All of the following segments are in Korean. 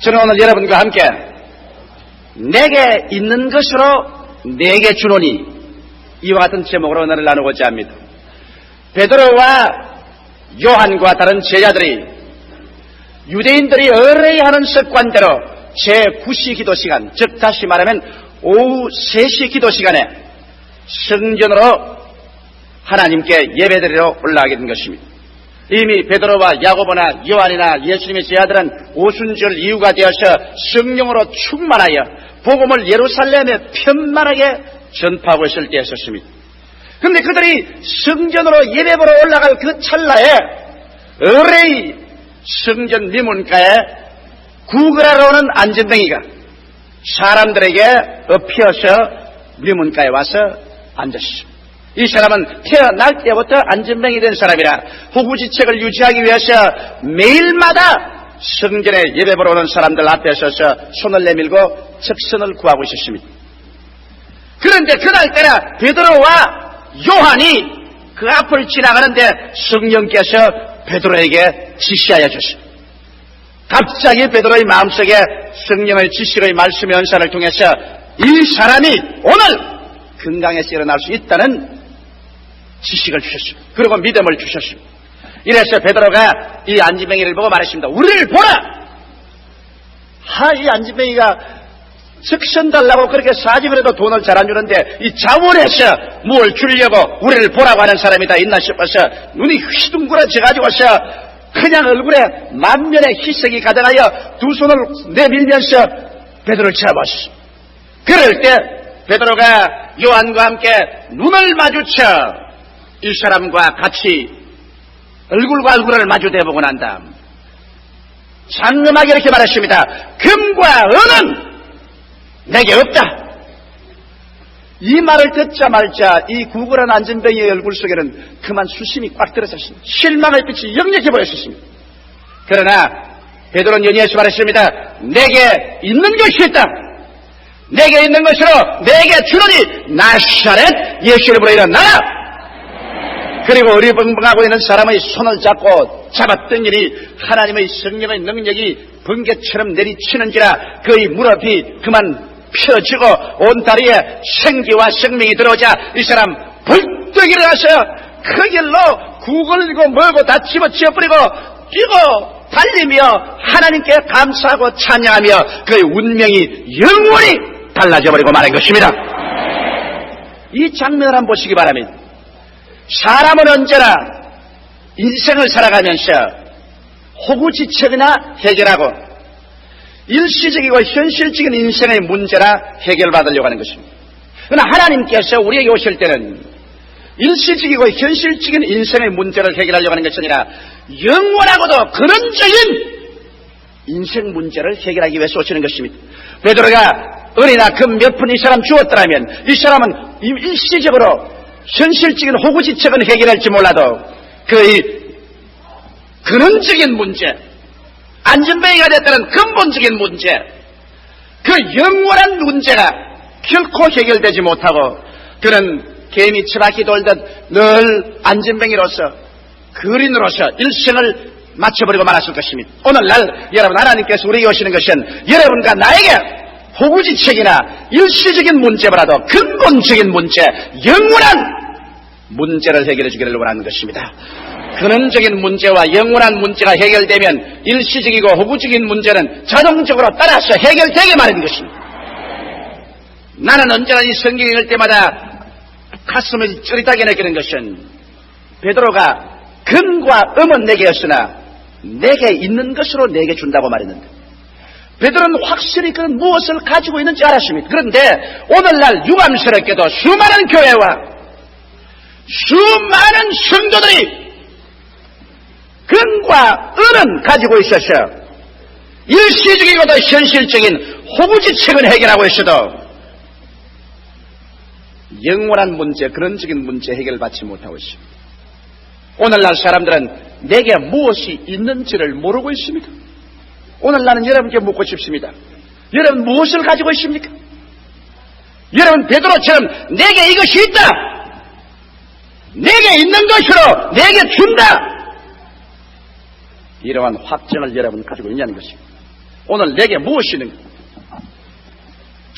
저는 오늘 여러분과 함께 내게 있는 것으로 내게 주노니 이와 같은 제목으로 오늘 나누고자 합니다. 베드로와 요한과 다른 제자들이 유대인들이 의뢰하는 습관대로 제9시 기도 시간, 즉 다시 말하면 오후 3시 기도 시간에 성전으로 하나님께 예배드리러 올라가게 된 것입니다. 이미 베드로와 야고보나 요한이나 예수님의 제자들은 오순절 이후가 되어서 성령으로 충만하여 복음을 예루살렘에 편만하게 전파하고 있을 때였었습니다. 그런데 그들이 성전으로 예배보러 올라갈 그 찰나에 의뢰의 성전 미문가에 구걸하러 오는 안전뱅이가 사람들에게 엎혀서 미문가에 와서 앉았습니다. 이 사람은 태어날 때부터 안전뱅이 된 사람이라 호구지책을 유지하기 위해서 매일마다 성전에 예배보러 오는 사람들 앞에 서서 손을 내밀고 적선을 구하고 있었습니다. 그런데 그날따라 베드로와 요한이 그 앞을 지나가는데 성령께서 베드로에게 지시하여 주십니다. 갑자기 베드로의 마음속에 성령의 지식의 말씀의 은사를 통해서 이 사람이 오늘 건강에서 일어날 수 있다는 지식을 주셨습니다. 그리고 믿음을 주셨습니다. 이래서 베드로가 이 안전뱅이를 보고 말했습니다. 우리를 보라! 이 안전뱅이가 적선 달라고 그렇게 사직을 해도 돈을 잘 안 주는데 이 자원해서 뭘 주려고 우리를 보라고 하는 사람이 다 있나 싶어서 눈이 휘둥그러져가지고서 그냥 얼굴에 만면의 희색이 가득하여 두 손을 내밀면서 베드로를 쳐다봤습니다. 그럴 때 베드로가 요한과 함께 눈을 마주쳐 이 사람과 같이 얼굴과 얼굴을 마주대보고 난 다음 장엄하게 이렇게 말했습니다. 금과 은은 내게 없다. 이 말을 듣자마자 이 구걸한 안전뱅이의 얼굴 속에는 그만 수심이 꽉 들어섰습니다. 실망의 빛이 역력해 보였습니다. 그러나 베드로는 연이어서 말했습니다. 내게 있는 것이 있다. 내게 있는 것으로 내게 주노니 나사렛 예수 이름으로 일어나라. 그리고 어리벙벙하고 있는 사람의 손을 잡고 잡았던 일이 하나님의 성령의 능력이 번개처럼 내리치는지라 그의 무릎이 그만 펴지고 온 다리에 생기와 생명이 들어오자 이 사람 벌떡 일어나서 그 길로 구걸이고 뭐고 다 집어치워버리고 뛰고 달리며 하나님께 감사하고 찬양하며 그의 운명이 영원히 달라져버리고 말한 것입니다. 이 장면을 한번 보시기 바랍니다. 사람은 언제나 인생을 살아가면서 호구지책이나 해결하고 일시적이고 현실적인 인생의 문제나 해결받으려고 하는 것입니다. 그러나 하나님께서 우리에게 오실 때는 일시적이고 현실적인 인생의 문제를 해결하려고 하는 것이 아니라 영원하고도 근원적인 인생 문제를 해결하기 위해서 오시는 것입니다. 베드로가 은이나 금 몇 푼 이 사람 주었더라면 이 사람은 일시적으로 현실적인 호구지책은 해결할지 몰라도 그의 근원적인 문제, 안전뱅이가 됐다는 근본적인 문제, 그 영원한 문제가 결코 해결되지 못하고 그는 개미 치바퀴 돌듯 늘 안전뱅이로서 그린으로서 일생을 마쳐버리고 말았을 것입니다. 오늘날 여러분 하나님께서 우리에게 오시는 것은 여러분과 나에게 호구지책이나 일시적인 문제보다도 근본적인 문제, 영원한 문제를 해결해 주기를 원하는 것입니다. 근원적인 문제와 영원한 문제가 해결되면 일시적이고 호구적인 문제는 자동적으로 따라서 해결되게 마련인 것입니다. 나는 언제나 이 성경 읽을 때마다 가슴을 찌릿하게 느끼는 것은 베드로가 금과 음은 내게였으나 내게 있는 것으로 내게 준다고 말했는데 베드로는 확실히 그 무엇을 가지고 있는지 알았습니다. 그런데 오늘날 유감스럽게도 수많은 교회와 수많은 성도들이 금과 은은 가지고 있어서 일시적이고도 현실적인 호구지책은 해결하고 있어도 영원한 문제, 근원적인 문제 해결받지 못하고 있습니다. 오늘날 사람들은 내게 무엇이 있는지를 모르고 있습니다. 오늘 나는 여러분께 묻고 싶습니다. 여러분 무엇을 가지고 있습니까? 여러분 베드로처럼 내게 이것이 있다. 내게 있는 것으로 내게 준다. 이러한 확정을 여러분 가지고 있냐는 것입니다. 오늘 내게 무엇이 있는가?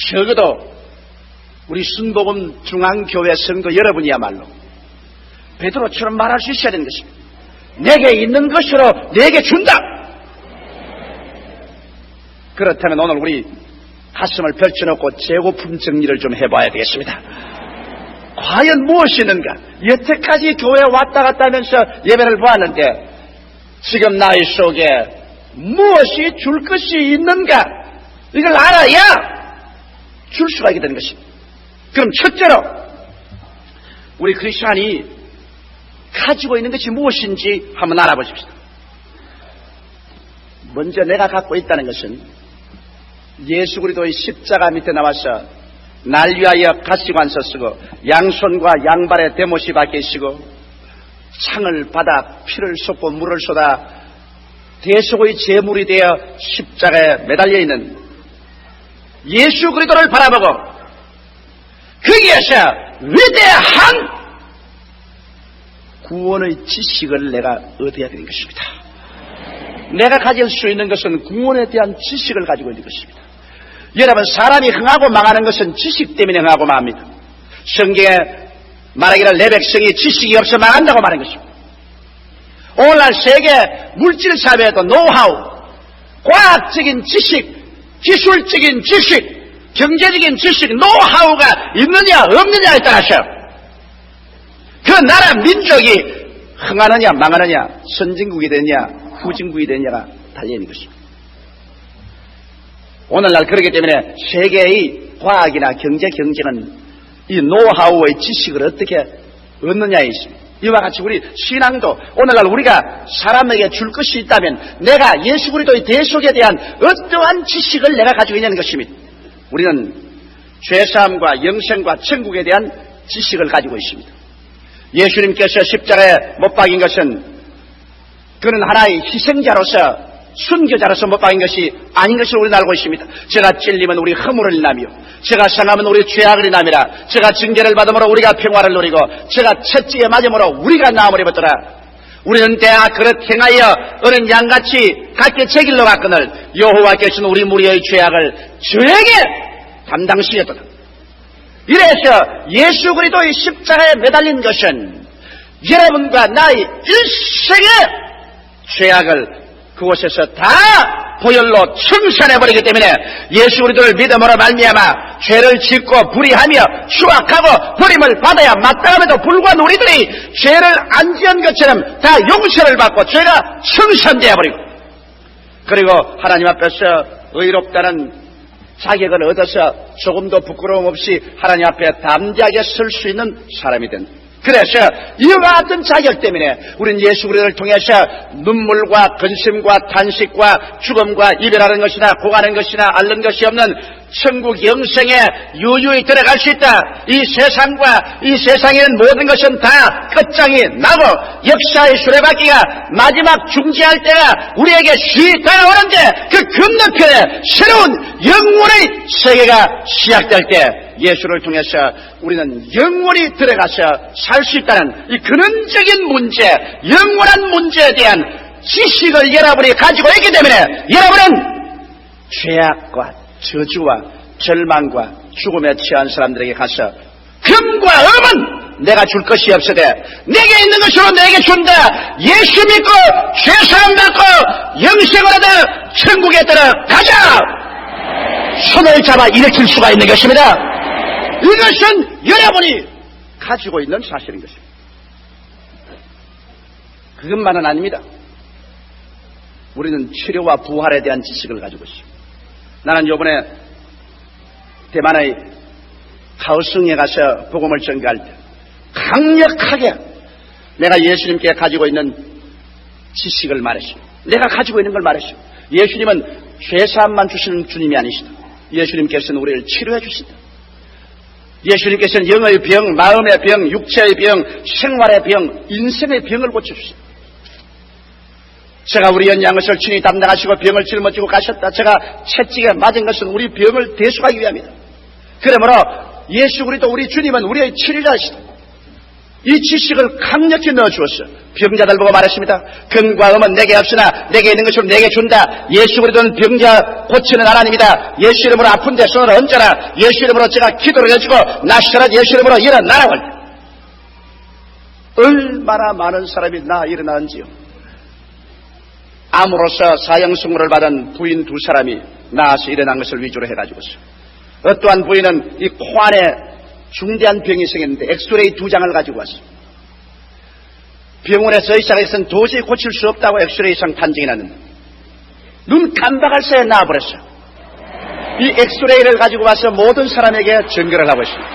적어도 우리 순복음 중앙교회 성도 여러분이야말로 베드로처럼 말할 수 있어야 되는 것입니다. 내게 있는 것으로 내게 준다. 그렇다면 오늘 우리 가슴을 펼쳐놓고 재고품 정리를 좀 해봐야 되겠습니다. 과연 무엇이 있는가? 여태까지 교회에 왔다 갔다 하면서 예배를 보았는데 지금 나의 속에 무엇이 줄 것이 있는가? 이걸 알아야 줄 수가 있게 되는 것입니다. 그럼 첫째로 우리 크리스찬이 가지고 있는 것이 무엇인지 한번 알아보십시오. 먼저 내가 갖고 있다는 것은 예수 그리스도의 십자가 밑에 나와서 날 위하여 가시관서 쓰고 양손과 양발에 대못이 박히시고 창을 받아 피를 쏟고 물을 쏟아 대속의 제물이 되어 십자가에 매달려 있는 예수 그리스도를 바라보고 거기에서 위대한 구원의 지식을 내가 얻어야 되는 것입니다. 내가 가질 수 있는 것은 구원에 대한 지식을 가지고 있는 것입니다. 여러분, 사람이 흥하고 망하는 것은 지식 때문에 흥하고 망합니다. 성경에 말하기를 내 백성이 지식이 없어 망한다고 말한 것입니다. 오늘날 세계 물질 사회에도 노하우, 과학적인 지식, 기술적인 지식, 경제적인 지식, 노하우가 있느냐 없느냐에 따라서 그 나라 민족이 흥하느냐 망하느냐, 선진국이 되느냐 후진국이 되느냐가 달려있는 것입니다. 오늘날 그렇기 때문에 세계의 과학이나 경제 경쟁은 이 노하우의 지식을 어떻게 얻느냐에 있습니다. 이와 같이 우리 신앙도 오늘날 우리가 사람에게 줄 것이 있다면 내가 예수 그리스도의 대속에 대한 어떠한 지식을 내가 가지고 있냐는 것입니다. 우리는 죄사함과 영생과 천국에 대한 지식을 가지고 있습니다. 예수님께서 십자가에 못 박인 것은 그는 하나의 희생자로서 순교자로서 못 박인 것이 아닌 것을 우리는 알고 있습니다. 제가 찔리면 우리 허물을 인하며 제가 상하면 우리 죄악을 인함이라 제가 징계를 받음으로 우리가 평화를 누리고 제가 채찍에 맞음으로 우리가 나음을 입었더라. 우리는 대하 그릇 행하여 어린 양같이 각기 제 길로 갔거늘 여호와께서는 우리 무리의 죄악을 저에게 담당시켰도다. 이래서 예수 그리스도의 십자가에 매달린 것은 여러분과 나의 일생의 죄악을 그곳에서 다 보혈로 청산해버리기 때문에 예수 그리스도를 믿음으로 말미암아 죄를 짓고 불의하며 추악하고 버림을 받아야 마땅함에도 불구한 우리들이 죄를 안 지은 것처럼 다 용서를 받고 죄가 청산되어버리고 그리고 하나님 앞에서 의롭다는 자격을 얻어서 조금도 부끄러움 없이 하나님 앞에 담대하게 설 수 있는 사람이 된다. 그래서 이와 같은 자격 때문에 우리는 예수 그리스도를 통해서 눈물과 근심과 탄식과 죽음과 이별하는 것이나 고가는 것이나 앓는 것이 없는 천국 영생에 유유히 들어갈 수 있다. 이 세상과 이 세상에는 모든 것은 다 끝장이 나고 역사의 수레바퀴가 마지막 중지할 때가 우리에게 쉬 다가오는데 그 건너편에 새로운 영원의 세계가 시작될 때 예수를 통해서 우리는 영원히 들어가서 살 수 있다는 이 근원적인 문제, 영원한 문제에 대한 지식을 여러분이 가지고 있기 때문에 여러분은 죄악과 저주와 절망과 죽음에 처한 사람들에게 가서 금과 금은 내가 줄 것이 없으되 내게 있는 것으로 내게 준다. 예수 믿고 죄사함 받고 영생을 얻어 천국에 들어가자. 손을 잡아 일으킬 수가 있는 것입니다. 이것은 여러분이 가지고 있는 사실인 것입니다. 그것만은 아닙니다. 우리는 치료와 부활에 대한 지식을 가지고 있습니다. 나는 이번에 대만의 가오성에 가서 복음을 전가할 때 강력하게 내가 예수님께 가지고 있는 지식을 말했습니다. 내가 가지고 있는 걸 말했습니다. 예수님은 죄사함만 주시는 주님이 아니시다. 예수님께서는 우리를 치료해 주시다. 예수님께서는 영의 병, 마음의 병, 육체의 병, 생활의 병, 인생의 병을 고쳐주십니다. 제가 우리 연양것을 친히 담당하시고 병을 짊어지고 가셨다. 제가 채찍에 맞은 것은 우리 병을 대속하기 위함이다. 그러므로 예수 그리스도 우리 주님은 우리의 치료자이시다. 이 지식을 강력히 넣어주었어. 병자들 보고 말했습니다. 근과 음은 내게 없으나 내게 있는 것으로 내게 준다. 예수 그리스도는 병자 고치는 하나님이다. 예수 이름으로 아픈 데 손을 얹어라. 예수 이름으로 제가 기도를 해주고 나시렛 예수 이름으로 일어나라고. 얼마나 많은 사람이 일어나는지요. 암으로서 사형선고를 받은 부인 두 사람이 나와서 일어난 것을 위주로 해가지고서 어떠한 부인은 이 코 안에 중대한 병이 생겼는데 엑스레이 2장을 가지고 왔어. 병원에서 의사가 도저히 고칠 수 없다고 엑스레이상 판정이 났는데 눈 깜박할 새에 나와버렸어. 이 엑스레이를 가지고 와서 모든 사람에게 전결을 하고 있습니다.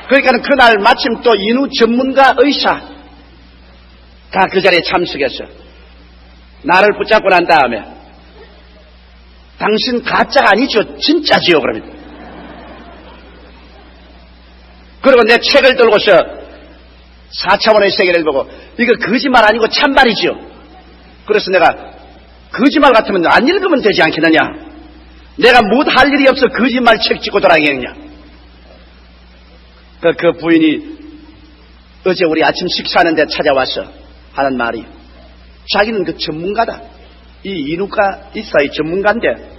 그러니까 그날 마침 또 인후 전문가 의사가 그 자리에 참석해서 나를 붙잡고 난 다음에 당신 가짜가 아니죠, 진짜지요, 그럽니다. 그리고 내 책을 들고서 4차원의 세계를 보고 이거 거짓말 아니고 참말이지요. 그래서 내가 거짓말 같으면 안 읽으면 되지 않겠느냐. 내가 할 일이 없어 거짓말 책 찍고 돌아다니겠냐. 그 부인이 어제 우리 아침 식사하는데 찾아와서 하는 말이 자기는 그 전문가다. 이 인후과 의사의 전문가인데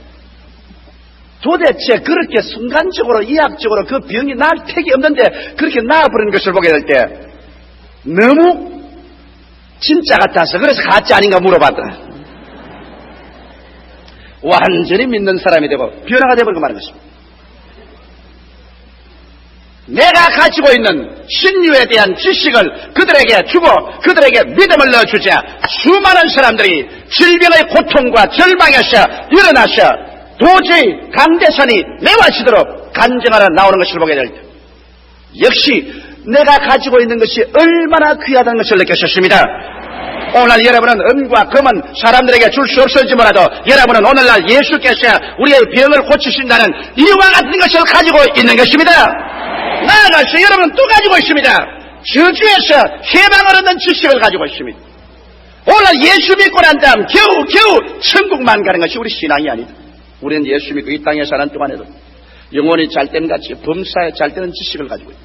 도대체 그렇게 순간적으로 의학적으로 그 병이 나을 택이 없는데 그렇게 나아버리는 것을 보게 될 때 너무 진짜 같아서 그래서 가짜 아닌가 물어봤더라. 완전히 믿는 사람이 되고 변화가 되버리고 마는 것입니다. 내가 가지고 있는 신유에 대한 지식을 그들에게 주고 그들에게 믿음을 넣어주자 수많은 사람들이 질병의 고통과 절망에서 일어나서 도저히 강대산이 메워지도록 간증하러 나오는 것을 보게 될 때 역시 내가 가지고 있는 것이 얼마나 귀하다는 것을 느꼈습니다. 오늘 여러분은 은과 금은 사람들에게 줄 수 없을지 몰라도 여러분은 오늘날 예수께서 우리의 병을 고치신다는 이와 같은 것을 가지고 있는 것입니다. 나아가서 여러분은 또 가지고 있습니다. 저주에서 해방을 얻는 지식을 가지고 있습니다. 오늘 예수 믿고 난 다음 겨우 천국만 가는 것이 우리 신앙이 아니다. 우리는 예수 믿고 이 땅에 사는 동안에도 영혼이 잘됨같이 범사에 잘되는 지식을 가지고 있다.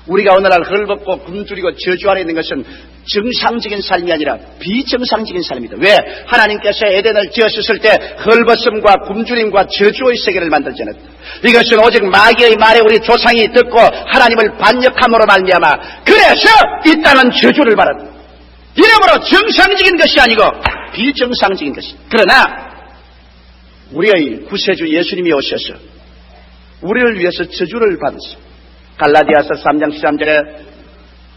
우리가 오늘날 헐벗고 굶주리고 저주 아래 있는 것은 정상적인 삶이 아니라 비정상적인 삶이다. 왜? 하나님께서 에덴을 지으셨을 때 헐벗음과 굶주림과 저주의 세계를 만들지 않았다. 이것은 오직 마귀의 말에 우리 조상이 듣고 하나님을 반역함으로 말미암아 그래서 이 땅은 저주를 받았다. 이러므로 정상적인 것이 아니고 비정상적인 것이다. 그러나 우리의 구세주 예수님이 오셔서 우리를 위해서 저주를 받으시고 갈라디아서 3장 13절에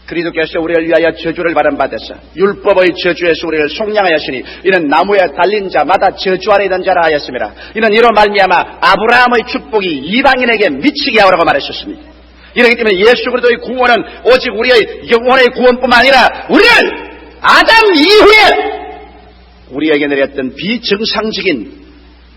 그리스도께서 우리를 위하여 저주를 받은 바 되사 율법의 저주에서 우리를 속량하였으니 이는 나무에 달린 자마다 저주 아래 있는 자라 하였습니다. 이는 이로 말미암아 아브라함의 축복이 이방인에게 미치게 하라고 말하셨습니다. 이렇기 때문에 예수 그리스도의 구원은 오직 우리의 영혼의 구원뿐만 아니라 우리를 아담 이후에 우리에게 내렸던 비정상적인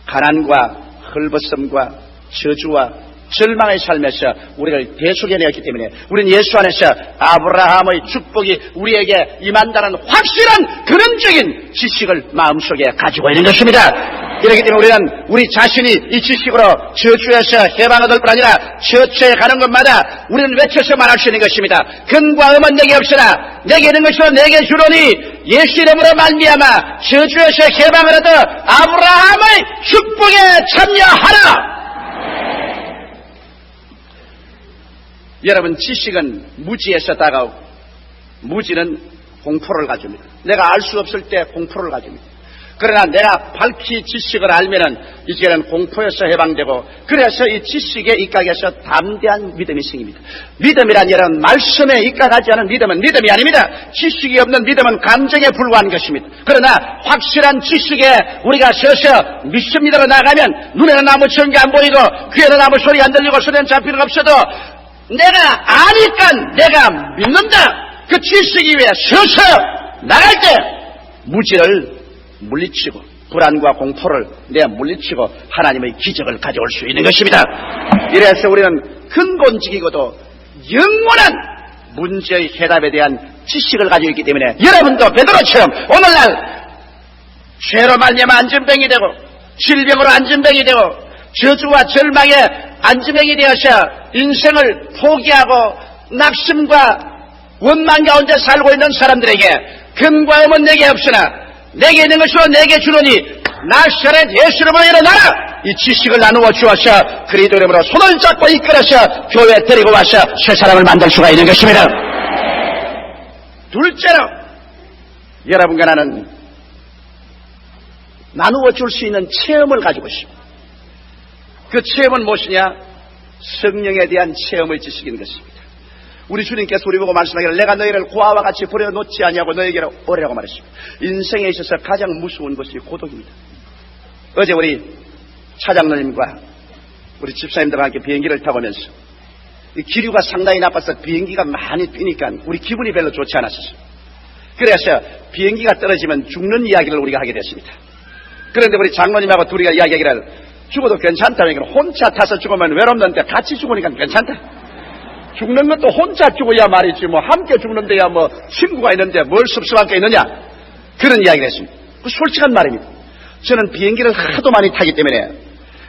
가난과 헐벗음과 저주와 절망의 삶에서 우리를 대속해내었기 때문에 우리는 예수 안에서 아브라함의 축복이 우리에게 임한다는 확실한 근원적인 지식을 마음속에 가지고 있는 것입니다. 그렇기 때문에 우리는 우리 자신이 이 지식으로 저주에서 해방을 얻을 뿐 아니라 처처에 가는 것마다 우리는 외쳐서 말할 수 있는 것입니다. 근과 음은 내게 없으나 내게 있는 것으로 내게 주노니 예수 이름으로 말미암아 저주에서 해방을 얻어 아브라함의 축복에 참여하라. 여러분, 지식은 무지에서 다가오고 무지는 공포를 가집니다. 내가 알 수 없을 때 공포를 가집니다. 그러나 내가 밝히 지식을 알면은 이제는 공포에서 해방되고 그래서 이 지식에 입각해서 담대한 믿음이 생깁니다. 믿음이란 여러분 말씀에 입각하지 않은 믿음은 믿음이 아닙니다. 지식이 없는 믿음은 감정에 불과한 것입니다. 그러나 확실한 지식에 우리가 서서 믿습니다로 나가면 눈에는 아무 전기 안 보이고 귀에는 아무 소리 안 들리고 손에는 잡히는 없어도 내가 아니까 내가 믿는다. 그 지식이 위에 서서 나갈 때 무지를 물리치고 불안과 공포를 내가 물리치고 하나님의 기적을 가져올 수 있는 것입니다. 이래서 우리는 근본적이고도 영원한 문제의 해답에 대한 지식을 가지고 있기 때문에 여러분도 베드로처럼 오늘날 죄로 말미암아 안전병이 되고 질병으로 안전병이 되고 저주와 절망에 안전병이 되어서 인생을 포기하고 낙심과 원망 가운데 살고 있는 사람들에게 근과 음은 내게 없으나 내게 있는 것으로 내게 주노니 나사렛 예수 이름으로 일어나라. 이 지식을 나누어 주어서 그리스도 이름으로 손을 잡고 이끌어서 교회에 데리고 와서 새 사람을 만들 수가 있는 것입니다. 둘째로 여러분과 나는 나누어 줄 수 있는 체험을 가지고 있습니다. 그 체험은 무엇이냐? 성령에 대한 체험의 지식인 것입니다. 우리 주님께서 우리 보고 말씀하기를 내가 너희를 고아와 같이 버려놓지 아니하고 너희에게로 오래라고 말했습니다. 인생에 있어서 가장 무서운 것이 고독입니다. 어제 우리 차장로님과 우리 집사님들과 함께 비행기를 타고 오면서 이 기류가 상당히 나빠서 비행기가 많이 뛰니까 우리 기분이 별로 좋지 않았었어요. 그래서 비행기가 떨어지면 죽는 이야기를 우리가 하게 됐습니다. 그런데 우리 장로님하고 둘이가 이야기하기를 죽어도 괜찮다니까 혼자 타서 죽으면 외롭는데 같이 죽으니까 괜찮다. 죽는 것도 혼자 죽어야 말이지 뭐 함께 죽는데야 뭐 친구가 있는데 뭘 섭섭한 게 있느냐 그런 이야기를 했습니다. 그 솔직한 말입니다. 저는 비행기를 하도 많이 타기 때문에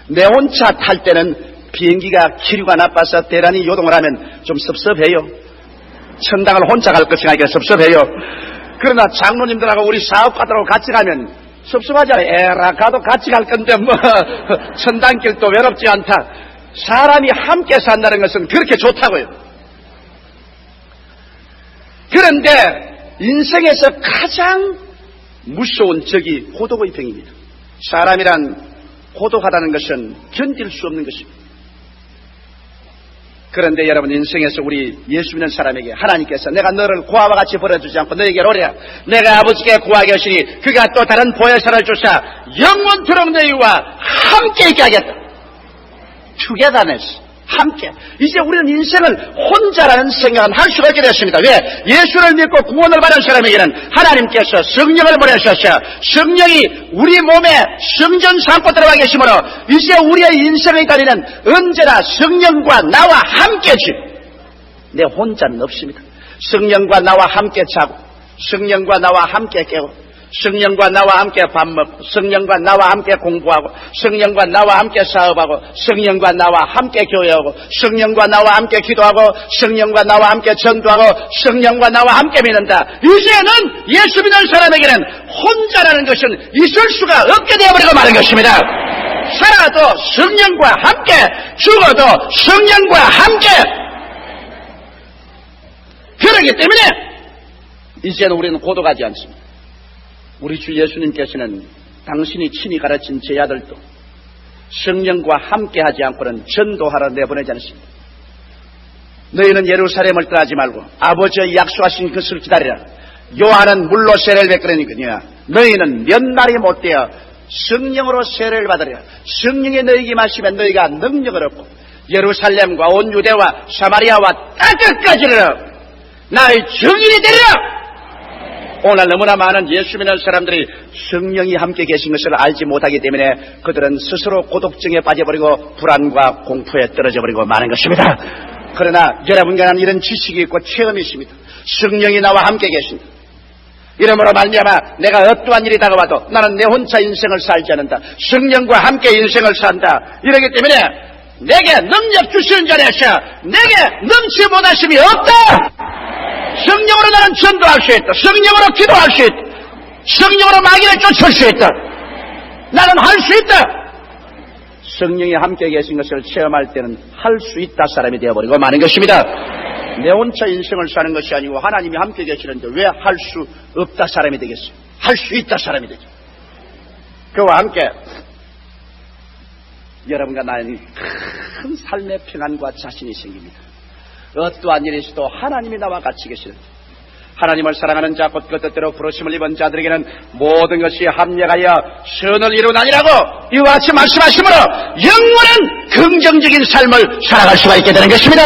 내 혼자 탈 때는 비행기가 기류가 나빠서 대란이 요동을 하면 좀 섭섭해요. 천당을 혼자 갈 것이 아니라 섭섭해요. 그러나 장로님들하고 우리 사업가들하고 같이 가면 섭섭하잖아요. 에라 가도 같이 갈 건데 뭐 천당길도 외롭지 않다. 사람이 함께 산다는 것은 그렇게 좋다고요. 그런데 인생에서 가장 무서운 적이 고독의 병입니다. 사람이란 고독하다는 것은 견딜 수 없는 것입니다. 그런데 여러분 인생에서 우리 예수 믿는 사람에게 하나님께서 내가 너를 고아와 같이 버려주지 않고 너에게로 오리라. 내가 아버지께 구하게 하시니 그가 또 다른 보혜사를 주사 영원토록 너희와 함께 있게 하겠다. 투게더네스 함께. 이제 우리는 인생을 혼자라는 생각은 할 수가 없게 됐습니다. 왜? 예수를 믿고 구원을 받은 사람에게는 하나님께서 성령을 보내셔서 성령이 우리 몸에 성전 삼고 들어가 계시므로 이제 우리의 인생의 다리는 언제나 성령과 나와 함께지. 내 혼자는 없습니다. 성령과 나와 함께 자고 성령과 나와 함께 깨고 성령과 나와 함께 밥 먹고 성령과 나와 함께 공부하고 성령과 나와 함께 사업하고 성령과 나와 함께 교회하고 성령과 나와 함께 기도하고 성령과 나와 함께 전도하고 성령과 나와 함께 믿는다. 이제는 예수 믿는 사람에게는 혼자라는 것은 있을 수가 없게 되어버리고 마는 것입니다. 살아도 성령과 함께 죽어도 성령과 함께. 그렇기 때문에 이제는 우리는 고독하지 않습니다. 우리 주 예수님께서는 당신이 친히 가르친 제자들도 성령과 함께하지 않고는 전도하러 내보내지 않습니다. 너희는 예루살렘을 떠나지 말고 아버지의 약속하신 것을 기다리라. 요한은 물로 세례를 베풀으니까 너희는 몇 날이 못되어 성령으로 세례를 받으리라. 성령이 너희에게 마시면 너희가 능력을 얻고 예루살렘과 온 유대와 사마리아와 땅끝까지를 나의 증인이 되리라. 오늘 너무나 많은 예수 믿는 사람들이 성령이 함께 계신 것을 알지 못하기 때문에 그들은 스스로 고독증에 빠져버리고 불안과 공포에 떨어져버리고 마는 것입니다. 그러나 여러분과는 이런 지식이 있고 체험이 있습니다. 성령이 나와 함께 계신다. 이러므로 말미암아 내가 어떠한 일이 다가와도 나는 내 혼자 인생을 살지 않는다. 성령과 함께 인생을 산다. 이러기 때문에 내게 능력 주시는 자리에서 내게 능치 못하심이 없다. 성령으로 나는 전도할 수 있다. 성령으로 기도할 수 있다. 성령으로 마귀를 쫓을 수 있다. 나는 할 수 있다. 성령이 함께 계신 것을 체험할 때는 할 수 있다 사람이 되어버리고 마는 것입니다. 내 혼자 인생을 사는 것이 아니고 하나님이 함께 계시는데 왜 할 수 없다 사람이 되겠어요? 할 수 있다 사람이 되죠. 그와 함께 여러분과 나는 큰 삶의 평안과 자신이 생깁니다. 어떠한 일이 있어도 하나님이 나와 같이 계시는데 하나님을 사랑하는 자 곧 그 뜻대로 부르심을 입은 자들에게는 모든 것이 합력하여 선을 이루나니라고 이와 같이 말씀하시므로 영원한 긍정적인 삶을 살아갈 수가 있게 되는 것입니다.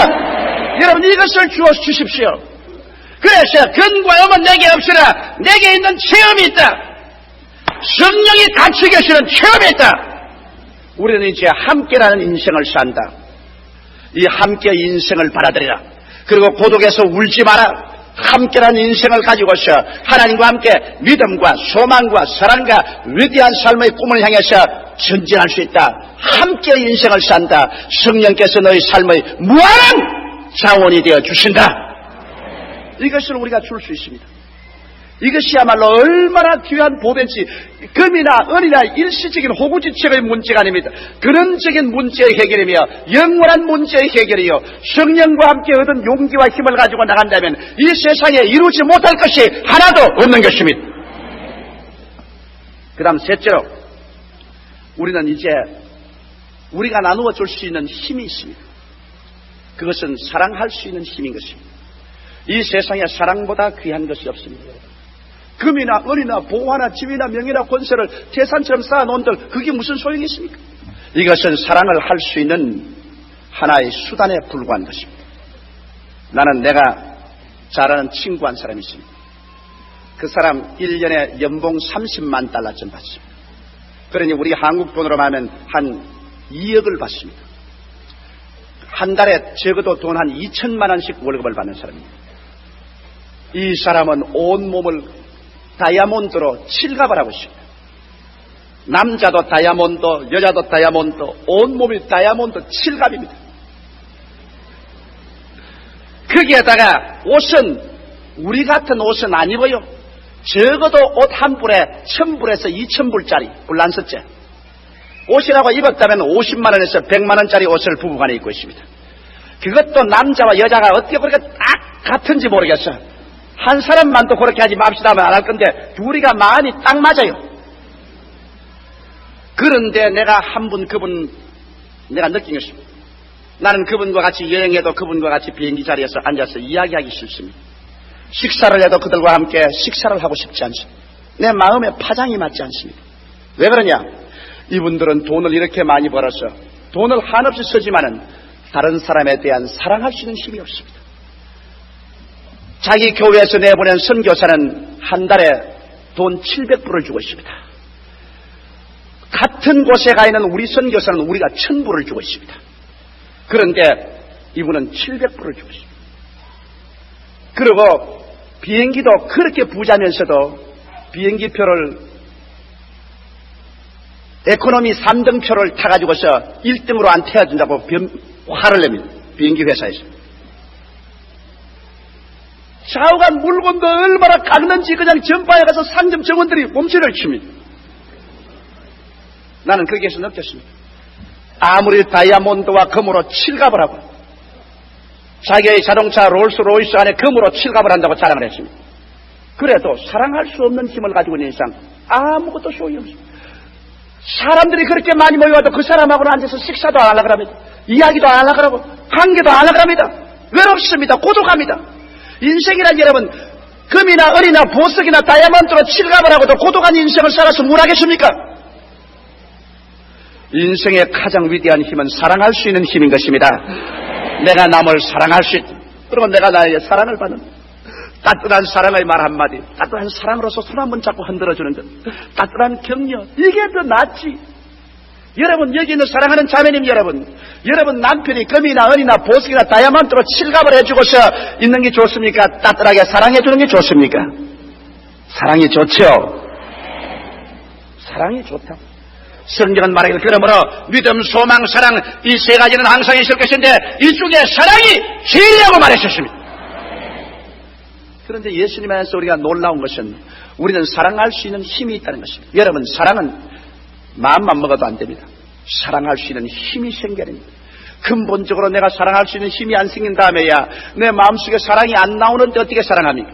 여러분 이것을 주어 주십시오. 그래서 근과 음은 내게 없으나 내게 있는 체험이 있다. 성령이 같이 계시는 체험이 있다. 우리는 이제 함께라는 인생을 산다. 이 함께 인생을 받아들이라. 그리고 고독에서 울지 마라. 함께라는 인생을 가지고서 하나님과 함께 믿음과 소망과 사랑과 위대한 삶의 꿈을 향해서 전진할 수 있다. 함께 인생을 산다. 성령께서 너희 삶의 무한한 자원이 되어 주신다. 이것을 우리가 줄 수 있습니다. 이것이야말로 얼마나 귀한 보배인지. 금이나 은이나 일시적인 호구지책의 문제가 아닙니다. 근원적인 문제의 해결이며 영원한 문제의 해결이요, 성령과 함께 얻은 용기와 힘을 가지고 나간다면 이 세상에 이루지 못할 것이 하나도 없는 것입니다. 그 다음 셋째로, 우리는 이제 우리가 나누어 줄 수 있는 힘이 있습니다. 그것은 사랑할 수 있는 힘인 것입니다. 이 세상에 사랑보다 귀한 것이 없습니다. 금이나 은이나 보화나 집이나 명예나 권세를 재산처럼 쌓아놓은들 그게 무슨 소용이 있습니까? 이것은 사랑을 할 수 있는 하나의 수단에 불과한 것입니다. 나는 내가 잘 아는 친구 한 사람이 있습니다. 그 사람 1년에 연봉 30만 달러쯤 받습니다. 그러니 우리 한국 돈으로 하면 한 2억을 받습니다. 한 달에 적어도 돈 한 2천만 원씩 월급을 받는 사람입니다. 이 사람은 온몸을 다이아몬드로 칠갑을 하고 있습니다. 남자도 다이아몬드, 여자도 다이아몬드, 온몸이 다이아몬드 칠갑입니다. 거기에다가 옷은 우리 같은 옷은 안 입어요. 적어도 옷 한 불에 1,000불에서 2,000불짜리 불란서째 옷이라고 입었다면 50만 원에서 100만 원짜리 옷을 부부간에 입고 있습니다. 그것도 남자와 여자가 어떻게 그렇게 딱 같은지 모르겠어요. 한 사람만 또 그렇게 하지 맙시다 하면 안 할 건데 둘이가 마음이 딱 맞아요. 그런데 내가 한 분 그분 내가 느낀 것입니다. 나는 그분과 같이 여행해도 그분과 같이 비행기 자리에서 앉아서 이야기하기 싫습니다. 식사를 해도 그들과 함께 식사를 하고 싶지 않습니다. 내 마음에 파장이 맞지 않습니다. 왜 그러냐? 이분들은 돈을 이렇게 많이 벌어서 돈을 한없이 쓰지만은 다른 사람에 대한 사랑할 수 있는 힘이 없습니다. 자기 교회에서 내보낸 선교사는 한 달에 돈 700불을 주고 있습니다. 같은 곳에 가 있는 우리 선교사는 우리가 1,000불을 주고 있습니다. 그런데 이분은 700불을 주고 있습니다. 그리고 비행기도 그렇게 부자면서도 비행기표를 에코노미 3등표를 타가지고서 1등으로 안 태워준다고 화를 냅니다. 비행기 회사에서. 좌우간 물건도 얼마나 깎는지 그냥 전파에 가서 상점 정원들이 몸치를 칩니다. 나는 거기에서 느꼈습니다. 아무리 다이아몬드와 금으로 칠갑을 하고 자기의 자동차 롤스로이스 안에 금으로 칠갑을 한다고 자랑을 했습니다. 그래도 사랑할 수 없는 힘을 가지고 있는 이상 아무것도 소용이 없습니다. 사람들이 그렇게 많이 모여와도 그 사람하고는 앉아서 식사도 안 하려고 합니다. 이야기도 안 하려고 하고 관계도 안 하려고 합니다. 외롭습니다. 고독합니다. 인생이란 여러분, 금이나 은이나 보석이나 다이아몬드로 칠갑을 하고도 고독한 인생을 살아서 뭘 하겠습니까? 인생의 가장 위대한 힘은 사랑할 수 있는 힘인 것입니다. 내가 남을 사랑할 수 있다. 그러면 내가 나에게 사랑을 받는 따뜻한 사랑의 말 한마디, 따뜻한 사랑으로서 손 한번 잡고 흔들어주는 것, 따뜻한 격려, 이게 더 낫지. 여러분, 여기 있는 사랑하는 자매님 여러분 남편이 금이나 은이나 보석이나 다이아몬드로 칠갑을 해주고서 있는 게 좋습니까? 따뜻하게 사랑해주는 게 좋습니까? 사랑이 좋죠. 사랑이 좋다. 성경은 말하기를 그러므로 믿음, 소망, 사랑 이 세 가지는 항상 있을 것인데 이 중에 사랑이 제일이라고 말하셨습니다. 그런데 예수님 안에서 우리가 놀라운 것은 우리는 사랑할 수 있는 힘이 있다는 것입니다. 여러분, 사랑은 마음만 먹어도 안 됩니다. 사랑할 수 있는 힘이 생겨야 됩니다. 근본적으로 내가 사랑할 수 있는 힘이 안 생긴 다음에야 내 마음속에 사랑이 안 나오는데 어떻게 사랑합니까?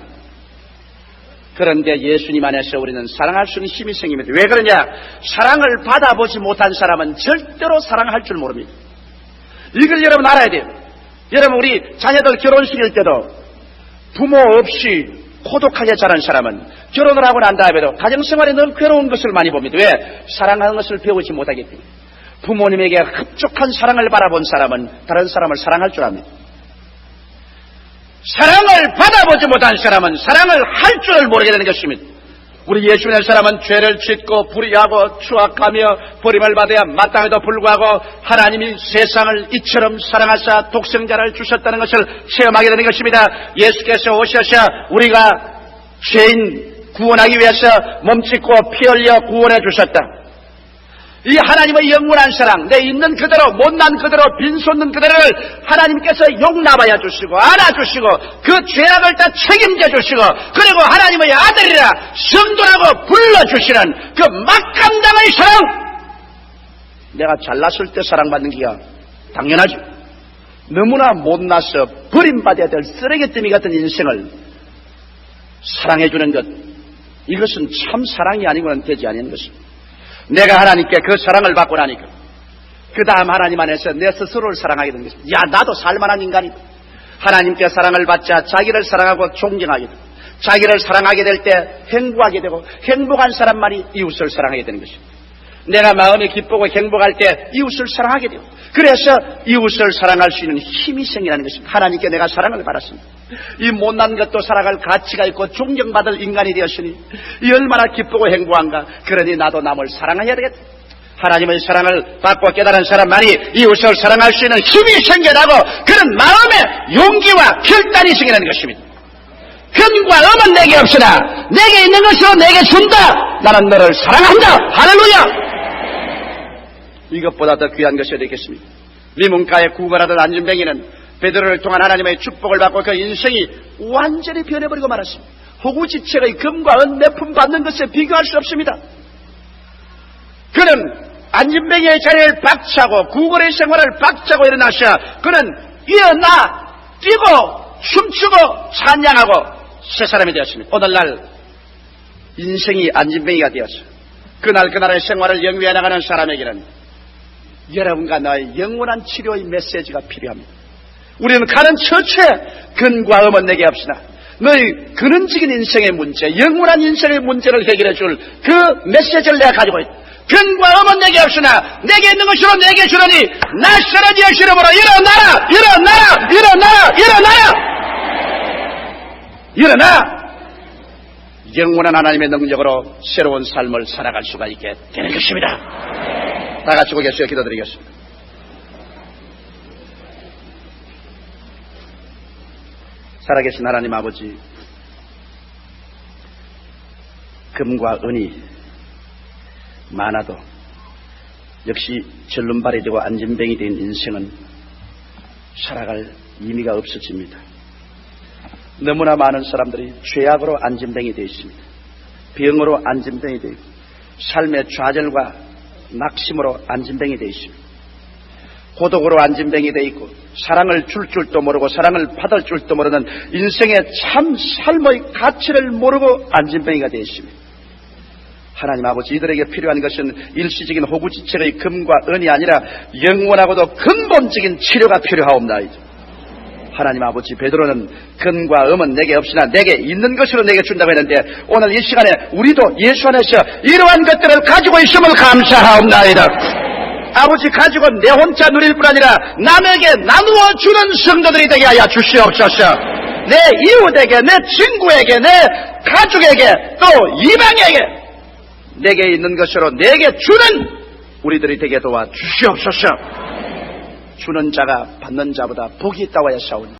그런데 예수님 안에서 우리는 사랑할 수 있는 힘이 생깁니다. 왜 그러냐? 사랑을 받아보지 못한 사람은 절대로 사랑할 줄 모릅니다. 이걸 여러분 알아야 돼요. 여러분, 우리 자녀들 결혼식일 때도 부모 없이 고독하게 자란 사람은 결혼을 하고 난 다음에도 가정생활에 늘 괴로운 것을 많이 봅니다. 왜? 사랑하는 것을 배우지 못하기 때문에. 부모님에게 흡족한 사랑을 바라본 사람은 다른 사람을 사랑할 줄 압니다. 사랑을 받아보지 못한 사람은 사랑을 할 줄을 모르게 되는 것입니다. 우리 예수 믿는 사람은 죄를 짓고 불의하고 추악하며 버림을 받아야 마땅해도 불구하고 하나님이 세상을 이처럼 사랑하사 독생자를 주셨다는 것을 체험하게 되는 것입니다. 예수께서 오셔서 우리가 죄인 구원하기 위해서 몸짓고 피 흘려 구원해 주셨다. 이 하나님의 영원한 사랑, 내 있는 그대로 못난 그대로 빈손는 그대로를 하나님께서 용납하여 주시고 안아주시고 그 죄악을 다 책임져 주시고 그리고 하나님의 아들이라 성도라고 불러주시는 그 막강당의 사랑, 내가 잘났을 때 사랑받는 기가 당연하죠. 너무나 못나서 버림받아야 될 쓰레기더미 같은 인생을 사랑해주는 것, 이것은 참 사랑이 아니고는 되지 않는 것입니다. 내가 하나님께 그 사랑을 받고 나니까 그 다음 하나님 안에서 내 스스로를 사랑하게 되는 것입니다. 야, 나도 살만한 인간이다. 하나님께 사랑을 받자 자기를 사랑하고 존경하게 되고, 자기를 사랑하게 될 때 행복하게 되고, 행복한 사람만이 이웃을 사랑하게 되는 것입니다. 내가 마음이 기쁘고 행복할 때 이웃을 사랑하게 돼요. 그래서 이웃을 사랑할 수 있는 힘이 생기는 것입니다. 하나님께 내가 사랑을 받았습니다. 이 못난 것도 살아갈 가치가 있고 존경받을 인간이 되었으니 이 얼마나 기쁘고 행복한가. 그러니 나도 남을 사랑해야 되겠다. 하나님의 사랑을 받고 깨달은 사람만이 이웃을 사랑할 수 있는 힘이 생겨나고 그런 마음의 용기와 결단이 생기는 것입니다. 근과 음은 내게 없으나 내게 있는 것으로 내게 준다. 나는 너를 사랑한다. 할렐루야. 이것보다 더 귀한 것이 어디 있겠습니까? 미문가에 구걸하던 안진뱅이는 베드로를 통한 하나님의 축복을 받고 그 인생이 완전히 변해버리고 말았습니다. 호구지책의 금과 은 몇 푼 받는 것에 비교할 수 없습니다. 그는 안진뱅이의 자리를 박차고 구걸의 생활을 박차고 일어나셔 그는 일어나 뛰고 춤추고 찬양하고 새 사람이 되었습니다. 오늘날 인생이 안진뱅이가 되었어. 그날의 생활을 영위해 나가는 사람에게는 여러분과 나의 영원한 치료의 메시지가 필요합니다. 우리는 가는 처처에 근과 음은 내게 없으나 너희 근원적인 인생의 문제, 영원한 인생의 문제를 해결해 줄 그 메시지를 내가 가지고 있다. 근과 음은 내게 없으나 내게 있는 것으로 내게 주느니 나사렛 예수 이름으로 일어나라! 일어나라! 일어나라! 일어나라! 일어나! 영원한 하나님의 능력으로 새로운 삶을 살아갈 수가 있게 되는 것입니다. 다 같이 고개 숙여 기도드리겠습니다. 살아계신 하나님 아버지, 금과 은이 많아도 역시 절름발이 되고 안진뱅이 된 인생은 살아갈 의미가 없어집니다. 너무나 많은 사람들이 죄악으로 안진뱅이 되어 있습니다. 병으로 안진뱅이 되어 있고 삶의 좌절과 낙심으로 안진뱅이 되어 있습니다. 고독으로 안진뱅이 되어 있고 사랑을 줄 줄도 모르고 사랑을 받을 줄도 모르는 인생의 참 삶의 가치를 모르고 안진뱅이가 되어 있습니다. 하나님 아버지, 이들에게 필요한 것은 일시적인 호구지책의 금과 은이 아니라 영원하고도 근본적인 치료가 필요하옵나이다. 하나님 아버지, 베드로는 근과 음은 내게 없으나 내게 있는 것으로 내게 준다고 했는데 오늘 이 시간에 우리도 예수 안에서 이러한 것들을 가지고 있음을 감사하옵나이다. 아버지, 가지고 내 혼자 누릴 뿐 아니라 남에게 나누어 주는 성도들이 되게 하여 주시옵소서. 내 이웃에게, 내 친구에게, 내 가족에게, 또 이방에게 내게 있는 것으로 내게 주는 우리들이 되게 도와 주시옵소서. 주는 자가 받는 자보다 복이 있다고 하였사오니